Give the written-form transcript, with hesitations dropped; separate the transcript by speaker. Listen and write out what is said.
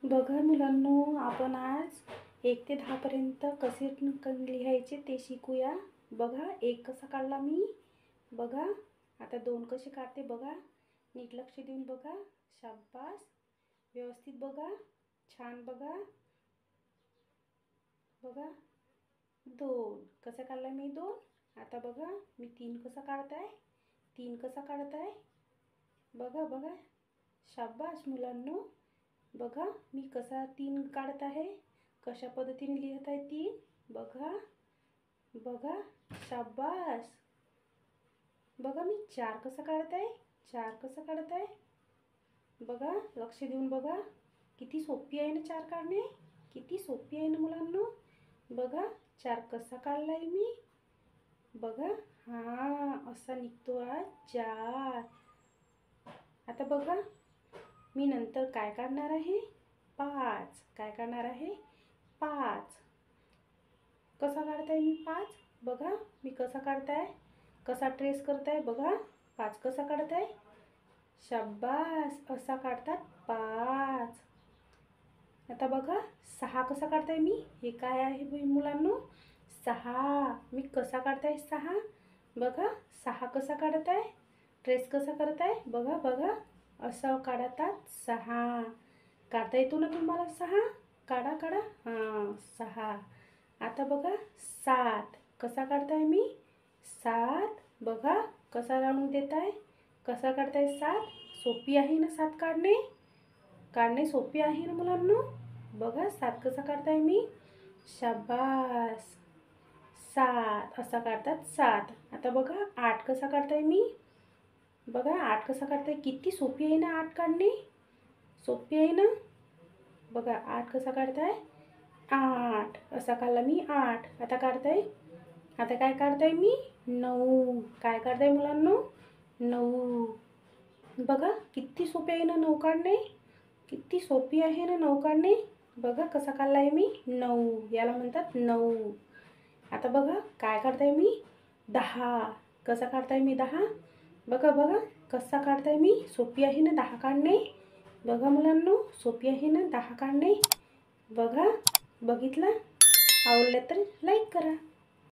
Speaker 1: बघा मुलांनो, आपण आज 1 ते 10 पर्यंत कसे लिहायचे ते शिकूया। बघा 1 कसा काढला मी, बघा आता 2 कसे काढते बघा, नीट लक्ष देऊन बघा, शाबास, व्यवस्थित बघा, छान बघा। बघा 2 कसा काढला मी 2। आता बघा मी 3 कसा काढताय, 3 कसा काढताय बघा बघा, शाबास मुलांनो। बघा मी कसा 3 काढत आहे, कशा पद्धतीने लिहित आहे 3 बघा बघा, शाबास। बघा मी 4 कसा काढत आहे, 4 कसा काढत आहे बघा, लक्ष देऊन बघा, किती सोपी आहे ना 4 काढणे, किती सोपी आहे ना मुलांनो। बघा 4 कसा काढलाय मी बघा, हां असा निघतो आज 4। आता बघा मी नंतर काय काढणार आहे 5, काय काढणार आहे 5। कसा काढताय मी 5 बघा, मी कसा काढताय, कसा ट्रेस करताय बघा, 5 कसा काढताय, शाबास, असा काढतात 5। आता बघा 6 कसा काढताय मी, हे काय आहे मुलांनो 6, मी कसा काढताय 6 बघा, 6 कसा काढताय, ट्रेस कसा करताय बघा बघा, असं काढतात 6। काढता येतो ना तुम्हाला 6, काढा काढा, हां 6। आता बघा 7 कसा काढताय मी 7 बघा, कसा लावून देताय, कसा काढताय 7, सोपी आहे ना 7 काढणे सोपी आहे ना मुलांनो। बघा 7 कसा काढताय मी, शाबास, 7 असा काढतात 7। आता बघा 8 कसा काढताय मी बघा, 8 कसा काढताय, किती सोपी आहे ना 8 काढणे, सोपी आहे ना। बघा 8 कसा काढताय, 8 असा काढला मी 8। आता काढताय, आता काय काढताय मी 9, काय काढताय मुलांनो 9। बघा किती सोपी आहे ना 9 काढणे, किती सोपी आहे ना 9 काढणे बघा, कसा काढलाय मी 9, याला म्हणतात 9। आता बघा काय काढताय मी 10, कसा काढताय मी 10 बघा बघा, कसा काढताय मी, सोपी आहे ना 10 काढणे बघा मुलांनो, सोपी आहे ना 10 काढणे बघा। बघितलं, आवडलं तर लाईक करा।